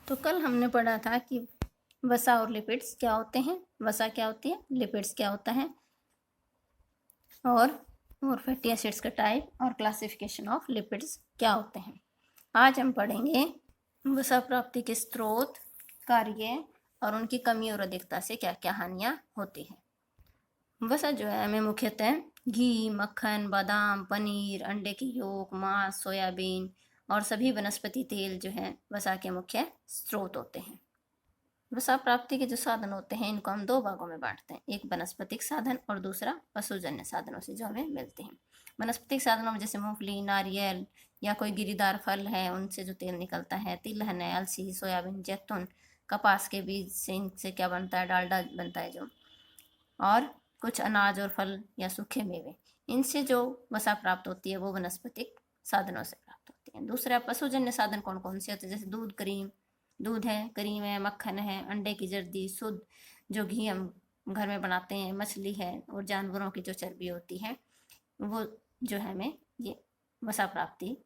तो कल हमने पढ़ा था कि वसा और लिपिड्स क्या होते हैं, वसा क्या होती है, लिपिड्स क्या होता है, और फैटी एसिड्स का टाइप और क्लासिफिकेशन ऑफ लिपिड्स क्या होते हैं। आज हम पढ़ेंगे वसा प्राप्ति के स्रोत, कार्य और उनकी कमी और अधिकता से क्या क्या हानियाँ होती हैं। वसा जो है हमें मुख्यतः घी, मक्खन, बादाम, पनीर, अंडे की यolk, मांस, सोयाबीन और सभी वनस्पति तेल जो है वसा के मुख्य स्रोत होते हैं। वसा प्राप्ति के जो साधन होते हैं इनको हम दो भागों में बांटते हैं, एक वनस्पतिक साधन और दूसरा पशुजन्य साधनों से जो हमें मिलते हैं। वनस्पतिक साधनों में जैसे मूंगफली, नारियल या कोई गिरीदार फल है उनसे जो तेल निकलता है, तिलहन है, अलसी, सोयाबीन, जैतून, कपास के बीज से इनसे क्या बनता है, डालडा बनता है जो, और कुछ अनाज और फल या सूखे मेवे, इनसे जो वसा प्राप्त होती है वो वनस्पतिक साधनों से प्राप्त होती है। दूसरा पशुजन्य साधन कौन कौन से होते हैं, जैसे दूध, दूध है, क्रीम है, मक्खन है, अंडे की जर्दी, शुद्ध जो घी हम घर में बनाते हैं, मछली है और जानवरों की जो चर्बी होती है वो जो है हमें ये वसा प्राप्ति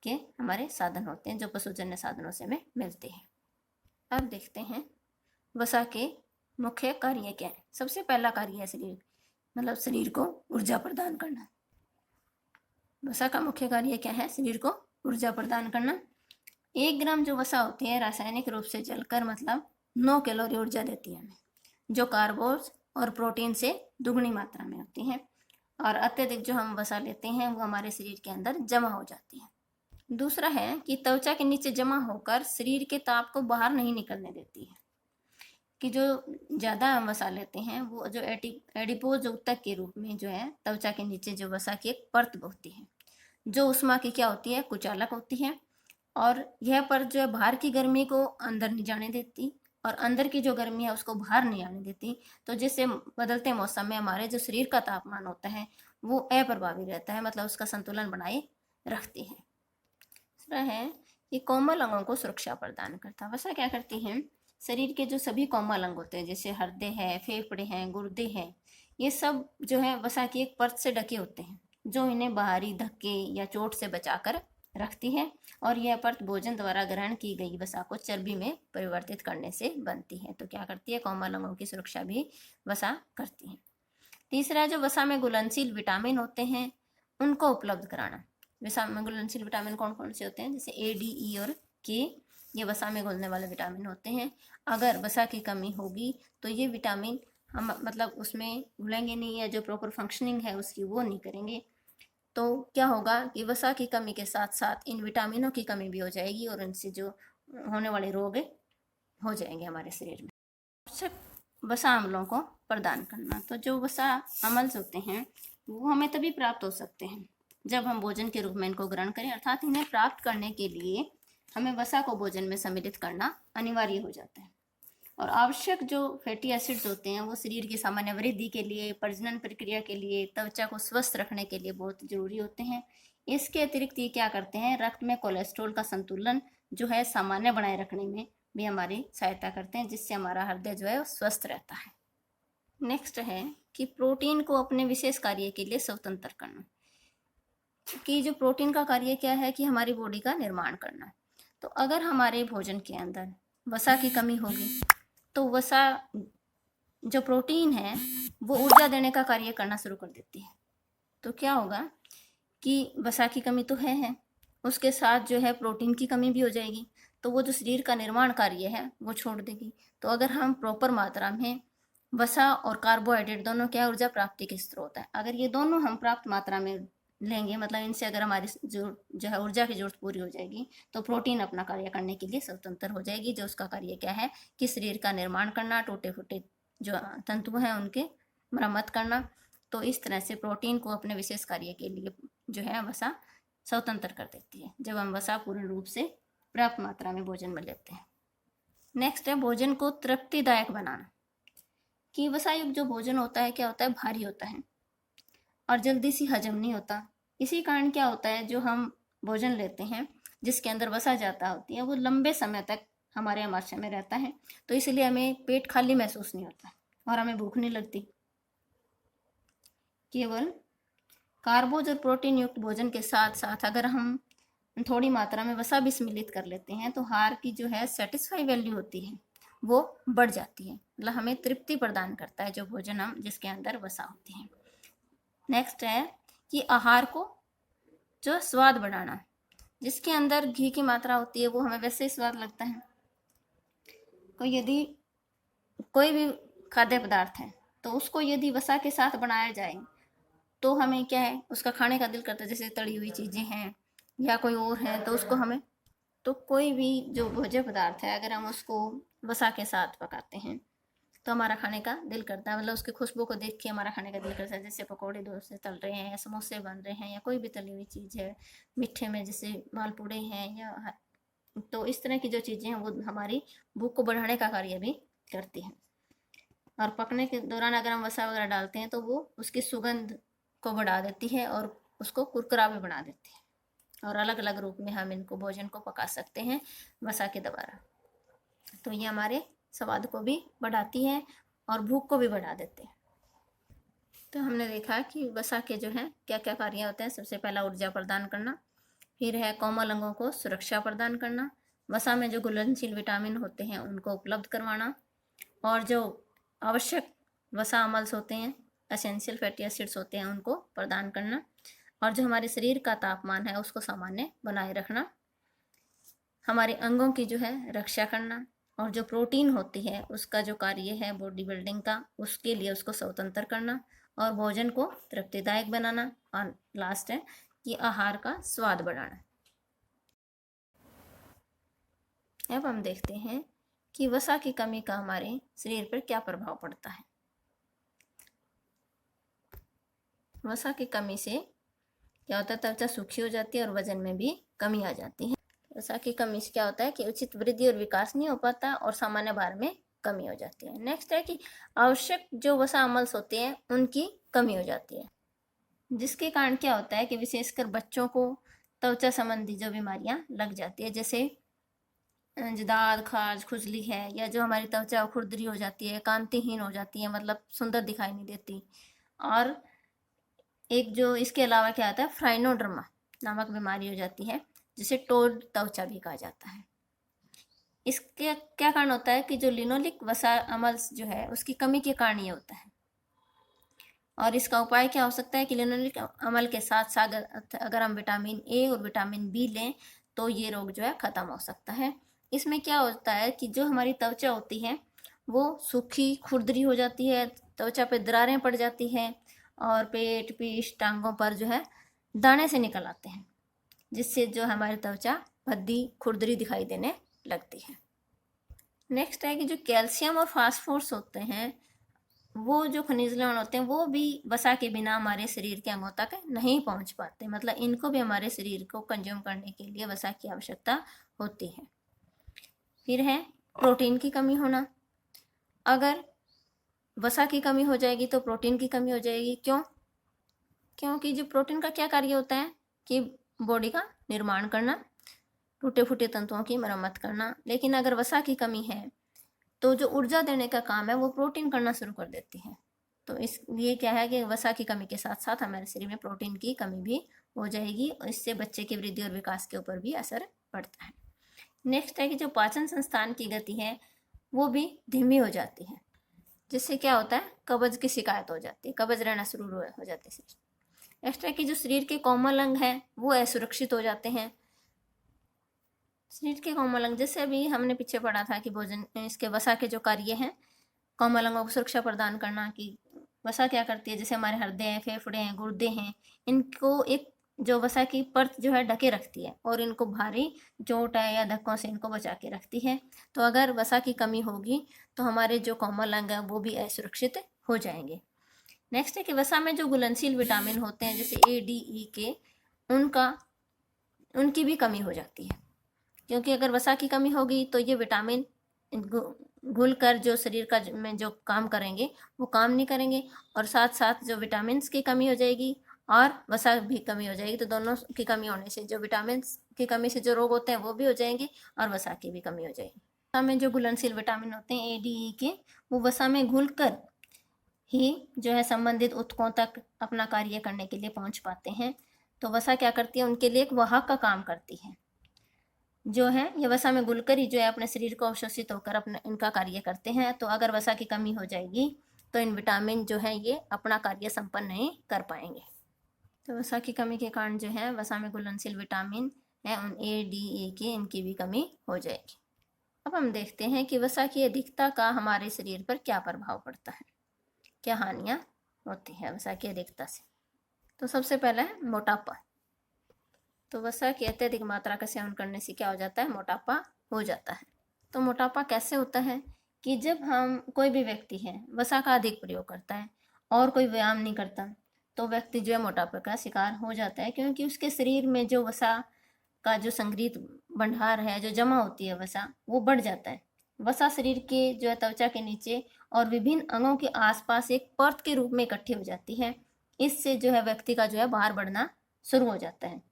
के हमारे साधन होते हैं जो पशुजन्य साधनों से हमें मिलते हैं। अब देखते हैं वसा के मुख्य कार्य क्या है। सबसे पहला कार्य है शरीर को ऊर्जा प्रदान करना। वसा का मुख्य कार्य क्या है, शरीर को ऊर्जा प्रदान करना। 1 ग्राम जो वसा होती है रासायनिक रूप से जलकर 9 कैलोरी ऊर्जा देती है हमें, जो कार्बोज और प्रोटीन से दुगनी मात्रा में होती है, और अत्यधिक जो हम वसा लेते हैं वो हमारे शरीर के अंदर जमा हो जाती है। दूसरा है कि त्वचा के नीचे जमा होकर शरीर के ताप को बाहर नहीं निकलने देती है, कि जो ज़्यादा हम वसा लेते हैं वो जो एडिपोज ऊतक के रूप में जो है त्वचा के नीचे जो वसा की एक परत होती है जो उष्मा की क्या होती है, कुचालक होती है, और यह परत जो है बाहर की गर्मी को अंदर नहीं जाने देती और अंदर की जो गर्मी है उसको बाहर नहीं आने देती, तो जिससे बदलते मौसम में हमारे जो शरीर का तापमान होता है वो अप्रभावी रहता है, मतलब उसका संतुलन बनाए रखती है। दूसरा है कि कोमल अंगों को सुरक्षा प्रदान करता है। वसा क्या करती है, शरीर के जो सभी कोमल अंग होते हैं जैसे हृदय है, फेफड़े हैं, गुर्दे हैं, ये सब जो है वसा की एक परत से ढके होते हैं जो इन्हें बाहरी धक्के या चोट से बचाकर रखती है, और यह परत भोजन द्वारा ग्रहण की गई वसा को चर्बी में परिवर्तित करने से बनती है। तो क्या करती है, कोमल अंगों की सुरक्षा भी वसा करती है। तीसरा, जो वसा में घुलनशील विटामिन होते हैं उनको उपलब्ध कराना। वसा में घुलनशील विटामिन कौन कौन से होते हैं, जैसे ए, डी, ई और के, ये वसा में घुलने वाले विटामिन होते हैं। अगर वसा की कमी होगी तो ये विटामिन हम उसमें घुलेंगे नहीं, या जो प्रॉपर फंक्शनिंग है उसकी वो नहीं करेंगे, तो क्या होगा कि वसा की कमी के साथ साथ इन विटामिनों की कमी भी हो जाएगी और इनसे जो होने वाले रोग हो जाएंगे हमारे शरीर में। आवश्यक वसा अम्लों को प्रदान करना। तो जो वसा अम्ल होते हैं वो हमें तभी प्राप्त हो सकते हैं जब हम भोजन के रूप में इनको ग्रहण करें, अर्थात इन्हें प्राप्त करने के लिए हमें वसा को भोजन में सम्मिलित करना अनिवार्य हो जाता है। और आवश्यक जो फैटी एसिड्स होते हैं वो शरीर की सामान्य वृद्धि के लिए, प्रजनन प्रक्रिया के लिए, त्वचा को स्वस्थ रखने के लिए बहुत जरूरी होते हैं। इसके अतिरिक्त ये क्या करते हैं, रक्त में कोलेस्ट्रॉल का संतुलन जो है सामान्य बनाए रखने में भी हमारी सहायता करते हैं, जिससे हमारा हृदय जो है वो स्वस्थ रहता है। नेक्स्ट है कि प्रोटीन को अपने विशेष कार्य के लिए स्वतंत्र करना। कि जो प्रोटीन का कार्य क्या है कि हमारी बॉडी का निर्माण करना। तो अगर हमारे भोजन के अंदर वसा की कमी होगी तो वसा जो प्रोटीन है वो ऊर्जा देने का कार्य करना शुरू कर देती है। तो क्या होगा कि वसा की कमी तो है, उसके साथ जो है प्रोटीन की कमी भी हो जाएगी, तो वो जो शरीर का निर्माण कार्य है वो छोड़ देगी। तो अगर हम प्रॉपर मात्रा में वसा और कार्बोहाइड्रेट दोनों क्या ऊर्जा प्राप्ति के स्रोत है, अगर ये दोनों हम प्राप्त मात्रा में लेंगे, इनसे अगर हमारी जो है ऊर्जा की जरूरत पूरी हो जाएगी, तो प्रोटीन अपना कार्य करने के लिए स्वतंत्र हो जाएगी, जो उसका कार्य क्या है कि शरीर का निर्माण करना, टूटे फूटे जो तंतु हैं उनके मरम्मत करना। तो इस तरह से प्रोटीन को अपने विशेष कार्य के लिए जो है वसा स्वतंत्र कर देती है जब हम वसा पूर्ण रूप से पर्याप्त मात्रा में भोजन में लेते हैं। नेक्स्ट है भोजन को तृप्तिदायक बनाना। कि वसा युक्त जो भोजन होता है क्या होता है, भारी होता है और जल्दी से हजम नहीं होता। इसी कारण क्या होता है, जो हम भोजन लेते हैं जिसके अंदर वसा ज्यादा होती है वो लंबे समय तक हमारे आमाशय में रहता है, तो इसलिए हमें पेट खाली महसूस नहीं होता और हमें भूख नहीं लगती। केवल कार्बोज और प्रोटीन युक्त भोजन के साथ साथ अगर हम थोड़ी मात्रा में वसा भी सम्मिलित कर लेते हैं तो हार की जो है सेटिस्फाई वैल्यू होती है वो बढ़ जाती है, मतलब हमें तृप्ति प्रदान करता है जो भोजन हम जिसके अंदर वसा होती है। नेक्स्ट है कि आहार को जो स्वाद बढ़ाना, जिसके अंदर घी की मात्रा होती है वो हमें वैसे ही स्वाद लगता है। यदि कोई भी खाद्य पदार्थ है तो उसको यदि वसा के साथ बनाया जाए तो हमें क्या है उसका खाने का दिल करता है, जैसे तली हुई चीज़ें हैं या कोई और है तो उसको हमें, तो कोई भी जो भोज्य पदार्थ है अगर हम उसको वसा के साथ पकाते हैं तो हमारा खाने का दिल करता है, मतलब उसकी खुशबू को देख के हमारा खाने का दिल करता है। जैसे पकौड़े दूर से तल रहे हैं या समोसे बन रहे हैं या कोई भी तली हुई चीज़ है, मीठे में जैसे मालपूड़े हैं या, तो इस तरह की जो चीज़ें हैं वो हमारी भूख को बढ़ाने का कार्य भी करती हैं। और पकने के दौरान अगर हम वसा वगैरह डालते हैं तो वो उसकी सुगंध को बढ़ा देती है और उसको कुरकुरा भी बना देती है, और अलग अलग रूप में हम इनको भोजन को पका सकते हैं वसा के द्वारा। तो ये हमारे स्वाद को भी बढ़ाती है और भूख को भी बढ़ा देते हैं। तो हमने देखा कि वसा के जो है क्या क्या कार्य होते हैं। सबसे पहला ऊर्जा प्रदान करना, फिर है कोमल अंगों को सुरक्षा प्रदान करना, वसा में जो घुलनशील विटामिन होते हैं उनको उपलब्ध करवाना, और जो आवश्यक वसा अम्ल्स होते हैं एसेंशियल फैटी एसिड्स होते हैं उनको प्रदान करना, और जो हमारे शरीर का तापमान है उसको सामान्य बनाए रखना, हमारे अंगों की जो है रक्षा करना, और जो प्रोटीन होती है उसका जो कार्य है बॉडी बिल्डिंग का उसके लिए उसको स्वतंत्र करना, और भोजन को तृप्तिदायक बनाना, और लास्ट है कि आहार का स्वाद बढ़ाना। अब हम देखते हैं कि वसा की कमी का हमारे शरीर पर क्या प्रभाव पड़ता है। वसा की कमी से क्या होता है, त्वचा सूखी हो जाती है और वजन में भी कमी आ जाती है। वसा की कमी से क्या होता है कि उचित वृद्धि और विकास नहीं हो पाता और सामान्य भार में कमी हो जाती है। नेक्स्ट है कि आवश्यक जो वसा अम्ल्स होते हैं उनकी कमी हो जाती है, जिसके कारण क्या होता है कि विशेषकर बच्चों को त्वचा संबंधी जो बीमारियां लग जाती है, जैसे दाद खाज खुजली है, या जो हमारी त्वचा खुरदरी हो जाती है, कांतिहीन हो जाती है, मतलब सुंदर दिखाई नहीं देती। और एक जो इसके अलावा क्या आता है फ्राइनोडर्मा नामक बीमारी हो जाती है जिसे टोड त्वचा भी कहा जाता है। इसके क्या कारण होता है कि जो लिनोलिक वसा अम्ल्स जो है उसकी कमी के कारण ये होता है, और इसका उपाय क्या हो सकता है कि लिनोलिक अम्ल के साथ साथ अगर हम विटामिन ए और विटामिन बी लें तो ये रोग जो है खत्म हो सकता है। इसमें क्या होता है कि जो हमारी त्वचा होती है वो सूखी खुरदरी हो जाती है, त्वचा पे दरारें पड़ जाती हैं, और पेट पीठ टांगों पर जो है दाने से निकल आते हैं, जिससे जो हमारी त्वचा भद्दी खुरदरी दिखाई देने लगती है। नेक्स्ट है कि जो कैल्शियम और फास्फोरस होते हैं वो जो खनिज लवण होते हैं वो भी वसा के बिना हमारे शरीर के अंगों तक नहीं पहुंच पाते, मतलब इनको भी हमारे शरीर को कंज्यूम करने के लिए वसा की आवश्यकता होती है। फिर है प्रोटीन की कमी होना, अगर वसा की कमी हो जाएगी तो प्रोटीन की कमी हो जाएगी। क्यों? क्योंकि जो प्रोटीन का क्या कार्य होता है कि बॉडी का निर्माण करना, टूटे फूटे तंतुओं की मरम्मत करना, लेकिन अगर वसा की कमी है तो जो ऊर्जा देने का काम है वो प्रोटीन करना शुरू कर देती है। तो इसलिए क्या है कि वसा की कमी के साथ साथ हमारे शरीर में प्रोटीन की कमी भी हो जाएगी, और इससे बच्चे की वृद्धि और विकास के ऊपर भी असर पड़ता है। नेक्स्ट है कि जो पाचन संस्थान की गति है वो भी धीमी हो जाती है, जिससे क्या होता है कब्ज की शिकायत हो जाती है, कब्ज रहना शुरू हो जाती है। नेक्स्ट है कि जो शरीर के कोमल अंग हैं वो असुरक्षित हो जाते हैं। शरीर के कोमल अंग जैसे अभी हमने पीछे पढ़ा था कि भोजन इसके वसा के जो कार्य हैं कोमल अंगों को सुरक्षा प्रदान करना, कि वसा क्या करती है, जैसे हमारे हृदय हैं, फेफड़े हैं, गुर्दे हैं, इनको एक जो वसा की परत जो है ढके रखती है और इनको भारी चोट है या धक्कों से इनको बचा के रखती है। तो अगर वसा की कमी होगी तो हमारे जो कोमल अंग है वो भी असुरक्षित हो जाएंगे। नेक्स्ट है कि वसा में जो घुलनशील विटामिन होते हैं जैसे ए डी ई के उनकी भी कमी हो जाती है, क्योंकि अगर वसा की कमी होगी तो ये विटामिन घुल कर जो शरीर का में जो काम करेंगे वो काम नहीं करेंगे, और साथ साथ जो विटामिन की कमी हो जाएगी और वसा भी कमी हो जाएगी। तो दोनों की कमी होने से जो विटामिन की कमी से जो रोग होते हैं वो भी हो जाएंगे और वसा की भी कमी हो जाएगी। वसा में जो घुलनशील विटामिन होते हैं ए डी ई के वो वसा में घुल कर ही जो है संबंधित ऊतकों तक अपना कार्य करने के लिए पहुंच पाते हैं। तो वसा क्या करती है, उनके लिए एक वाहक का काम करती है। जो है ये वसा में घुलकर ही जो है अपने शरीर को अवशोषित होकर अपने इनका कार्य करते हैं। तो अगर वसा की कमी हो जाएगी तो इन विटामिन जो है ये अपना कार्य संपन्न नहीं कर पाएंगे। तो वसा की कमी के कारण जो है वसा में घुलनशील विटामिन है उन ए, डी, ए के इनकी भी कमी हो जाएगी। अब हम देखते हैं कि वसा की अधिकता का हमारे शरीर पर क्या प्रभाव पड़ता है, क्या हानियां होती है वसा की अधिकता से। तो सबसे पहला है मोटापा। तो वसा की अत्यधिक मात्रा का सेवन करने से क्या हो जाता है, मोटापा हो जाता है। तो मोटापा कैसे होता है कि जब हम कोई भी व्यक्ति है वसा का अधिक प्रयोग करता है और कोई व्यायाम नहीं करता तो व्यक्ति जो है मोटापे का शिकार हो जाता है, क्योंकि उसके शरीर में जो वसा का जो संग्रहित भंडार है, जो जमा होती है वसा, वो बढ़ जाता है। वसा शरीर के जो है त्वचा के नीचे और विभिन्न अंगों के आसपास एक परत के रूप में इकट्ठी हो जाती है। इससे जो है व्यक्ति का जो है बाहर बढ़ना शुरू हो जाता है।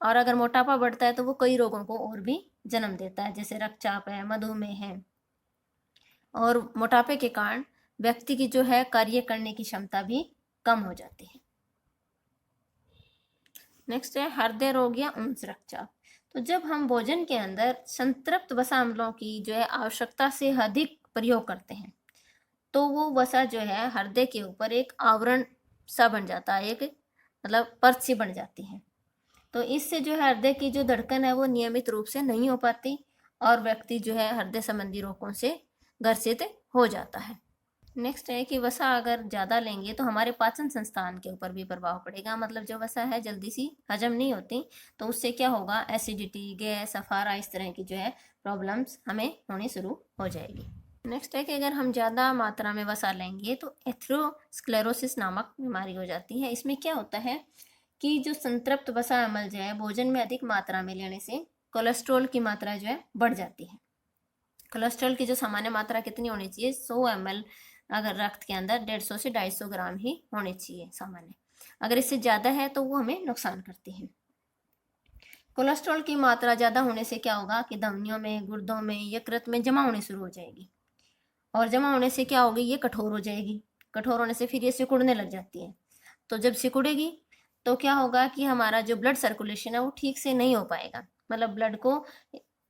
और अगर मोटापा बढ़ता है तो वो कई रोगों को और भी जन्म देता है, जैसे रक्तचाप है, मधुमेह है। और मोटापे के कारण व्यक्ति की जो है कार्य करने की क्षमता भी कम हो जाती है। नेक्स्ट है हृदय रोग या उच्च रक्तचाप। तो जब हम भोजन के अंदर संतृप्त वसा अम्लों की जो है आवश्यकता से अधिक प्रयोग करते हैं तो वो वसा जो है हृदय के ऊपर एक आवरण सा बन जाता है, एक मतलब परत सी बन जाती है। तो इससे जो है हृदय की जो धड़कन है वो नियमित रूप से नहीं हो पाती और व्यक्ति जो है हृदय संबंधी रोगों से ग्रसित हो जाता है। नेक्स्ट है कि वसा अगर ज़्यादा लेंगे तो हमारे पाचन संस्थान के ऊपर भी प्रभाव पड़ेगा। मतलब जो वसा है जल्दी सी हजम नहीं होती तो उससे क्या होगा, एसिडिटी, गैस, अफारा, इस तरह की जो है प्रॉब्लम्स हमें होनी शुरू हो जाएगी। नेक्स्ट है कि अगर हम ज़्यादा मात्रा में वसा लेंगे तो एथेरोस्क्लेरोसिस नामक बीमारी हो जाती है। इसमें क्या होता है कि जो संतृप्त वसा अम्ल जो है भोजन में अधिक मात्रा में लेने से कोलेस्ट्रॉल की मात्रा जो है बढ़ जाती है। कोलेस्ट्रॉल की जो सामान्य मात्रा कितनी होनी चाहिए, 100 ml अगर रक्त के अंदर 150 से 250 ग्राम ही होनी चाहिए सामान्य। अगर इससे ज़्यादा है तो वो हमें नुकसान करती है। कोलेस्ट्रॉल की मात्रा ज़्यादा होने से क्या होगा कि धमनियों में, गुर्दों में, यकृत में जमा होनी शुरू हो जाएगी। और जमा होने से क्या होगी, ये कठोर हो जाएगी। कठोर होने से फिर ये सिकुड़ने लग जाती है। तो जब सिकुड़ेगी तो क्या होगा कि हमारा जो ब्लड सर्कुलेशन है वो ठीक से नहीं हो पाएगा, मतलब ब्लड को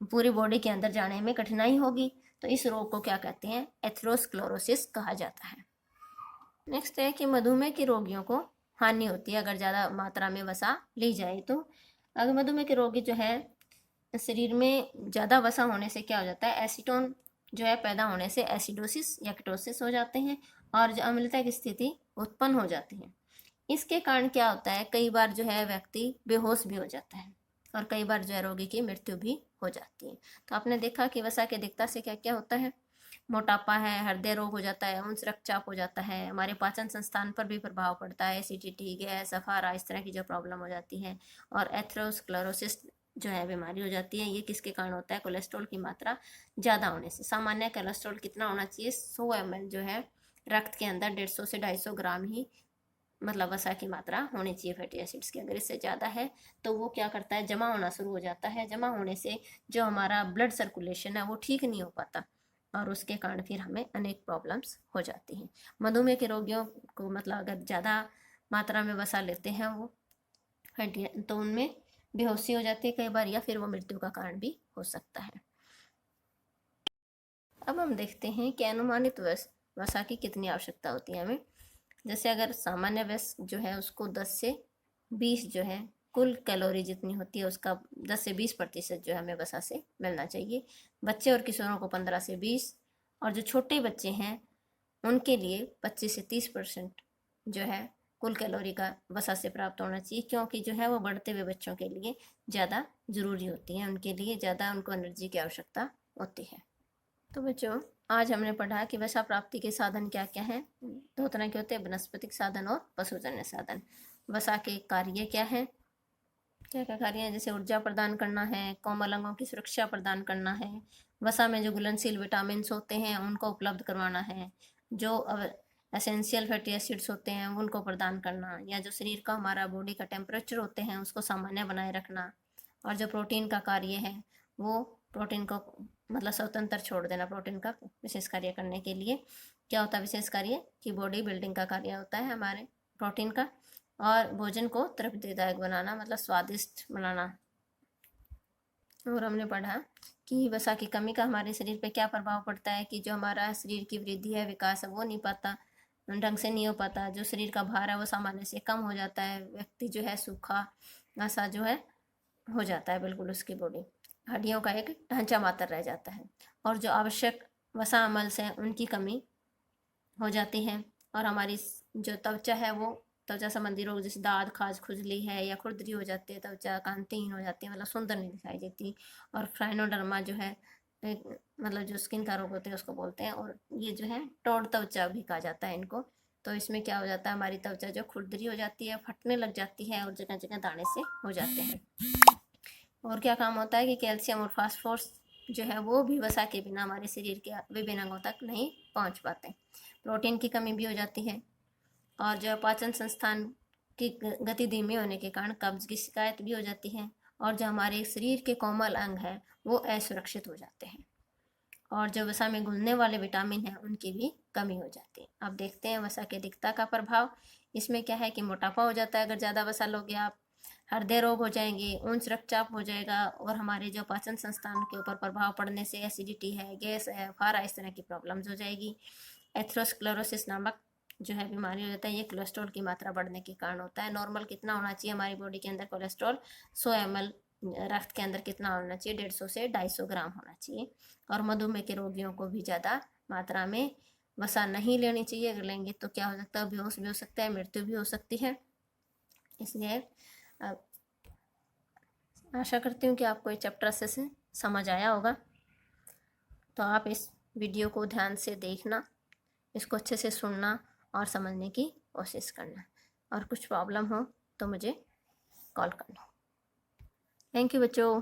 पूरी बॉडी के अंदर जाने में कठिनाई होगी। तो इस रोग को क्या कहते हैं, एथेरोस्क्लेरोसिस कहा जाता है। नेक्स्ट है कि मधुमेह के रोगियों को हानि होती है अगर ज़्यादा मात्रा में वसा ली जाए तो। अगर मधुमेह के रोगी जो है शरीर में ज़्यादा वसा होने से क्या हो जाता है, एसीटोन जो है पैदा होने से एसिडोसिस या कीटोसिस हो जाते हैं और जो अम्लता की स्थिति उत्पन्न हो जाती है। इसके कारण क्या होता है, कई बार जो है व्यक्ति बेहोश भी हो जाता है और कई बार जो है रोगी की मृत्यु भी हो जाती है। तो आपने देखा कि वसा की अधिकता से क्या क्या होता है, मोटापा है, हृदय रोग हो जाता है, उच्च रक्तचाप हो जाता है, हमारे पाचन संस्थान पर भी प्रभाव पड़ता है, एसिडिटी, गैस, अफारा, इस तरह की जो प्रॉब्लम हो जाती है। और एथेरोस्क्लेरोसिस जो है बीमारी हो जाती है। ये किसके कारण होता है, कोलेस्ट्रॉल की मात्रा ज़्यादा होने से। सामान्य कोलेस्ट्रॉल कितना होना चाहिए, 100 ml जो है रक्त के अंदर 150 से 250 ग्राम ही मतलब वसा की मात्रा होनी चाहिए फैटी एसिड्स की। अगर इससे ज़्यादा है तो वो क्या करता है, जमा होना शुरू हो जाता है। जमा होने से जो हमारा ब्लड सर्कुलेशन है वो ठीक नहीं हो पाता और उसके कारण फिर हमें अनेक प्रॉब्लम्स हो जाती हैं। मधुमेह के रोगियों को मतलब अगर ज़्यादा मात्रा में वसा लेते हैं वो फैटी तो उनमें बेहोशी हो जाती है कई बार, या फिर वो मृत्यु का कारण भी हो सकता है। अब हम देखते हैं कि अनुमानित वसा की कितनी आवश्यकता होती है हमें। जैसे अगर सामान्य वयस्क जो है उसको 10 से 20 जो है कुल कैलोरी जितनी होती है उसका 10 से 20% जो है हमें वसा से मिलना चाहिए। बच्चे और किशोरों को 15 से 20 और जो छोटे बच्चे हैं उनके लिए 25 से 30% जो है कुल कैलोरी का वसा से प्राप्त होना चाहिए, क्योंकि जो है वो बढ़ते हुए बच्चों के लिए ज़्यादा ज़रूरी होती है, उनके लिए ज़्यादा उनको एनर्जी की आवश्यकता होती है। तो बच्चों आज हमने पढ़ा कि वसा प्राप्ति के साधन क्या क्या हैं। दो तरह के होते हैं, वनस्पतिक साधन और पशुजन्य साधन। वसा के कार्य क्या हैं, क्या क्या कार्य हैं, जैसे ऊर्जा प्रदान करना है, कोमल अंगों की सुरक्षा प्रदान करना है, वसा में जो घुलनशील विटामिन होते हैं उनको उपलब्ध करवाना है, जो एसेंशियल फैटी एसिड्स होते हैं उनको प्रदान करना, या जो शरीर का हमारा बॉडी का टेम्परेचर होते हैं उसको सामान्य बनाए रखना, और जो प्रोटीन का कार्य है वो प्रोटीन को मतलब स्वतंत्र छोड़ देना। प्रोटीन का विशेष कार्य करने के लिए क्या होता है, विशेष कार्य कि बॉडी बिल्डिंग का कार्य होता है हमारे प्रोटीन का। और भोजन को तृप्तिदायक बनाना मतलब स्वादिष्ट बनाना। और हमने पढ़ा कि वसा की कमी का हमारे शरीर पे क्या प्रभाव पड़ता है कि जो हमारा शरीर की वृद्धि है, विकास है, वो नहीं पाता, ढंग से नहीं हो पाता। जो शरीर का भार है वो सामान्य से कम हो जाता है। व्यक्ति जो है सूखा ऐसा जो है हो जाता है, बिल्कुल उसकी बॉडी, हड्डियों का एक ढांचा मात्र रह जाता है। और जो आवश्यक वसा अम्ल से उनकी कमी हो जाती है। और हमारी जो त्वचा है वो त्वचा संबंधी रोग जैसे दाद, खाज, खुजली है या खुरदरी हो जाती है, त्वचा कांतिहीन हो जाती है, मतलब सुंदर नहीं दिखाई देती। और फ्राइनोडर्मा जो है मतलब जो स्किन का रोग होते हैं उसको बोलते हैं। और ये जो है टोड त्वचा भी कहा जाता है इनको। तो इसमें क्या हो जाता है, हमारी त्वचा जो खुरदरी हो जाती है, फटने लग जाती है और जगह जगह दाने से हो जाते हैं। और क्या काम होता है कि कैल्शियम और फास्फोरस जो है वो भी वसा के बिना हमारे शरीर के विभिन्न अंगों तक नहीं पहुंच पाते। प्रोटीन की कमी भी हो जाती है। और जो पाचन संस्थान की गति धीमी होने के कारण कब्ज की शिकायत भी हो जाती है। और जो हमारे शरीर के कोमल अंग है वो असुरक्षित हो जाते हैं। और जो वसा में घुलने वाले विटामिन हैं उनकी भी कमी हो जाती है। अब देखते हैं वसा की अधिकता का प्रभाव। इसमें क्या है कि मोटापा हो जाता है अगर ज़्यादा वसा लोगे आप, हृदय रोग हो जाएंगे, उच्च रक्तचाप हो जाएगा, और हमारे जो पाचन संस्थान के ऊपर प्रभाव पड़ने से एसिडिटी है, गैस है, फारा, इस तरह की प्रॉब्लम्स हो जाएगी। एथेरोस्क्लेरोसिस नामक जो है बीमारी हो जाता है, ये कोलेस्ट्रॉल की मात्रा बढ़ने के कारण होता है। नॉर्मल कितना होना चाहिए हमारी बॉडी के अंदर कोलेस्ट्रॉल, 100 ml रक्त के अंदर कितना होना चाहिए, 150 से 250 ग्राम होना चाहिए। और मधुमेह के रोगियों को भी ज़्यादा मात्रा में वसा नहीं लेनी चाहिए। अगर लेंगे तो क्या हो सकता है, बेहोश भी हो सकता है, मृत्यु भी हो सकती है। इसलिए आशा करती हूँ कि आपको ये चैप्टर से समझ आया होगा। तो आप इस वीडियो को ध्यान से देखना, इसको अच्छे से सुनना और समझने की कोशिश करना। और कुछ प्रॉब्लम हो तो मुझे कॉल करना। थैंक यू बच्चों।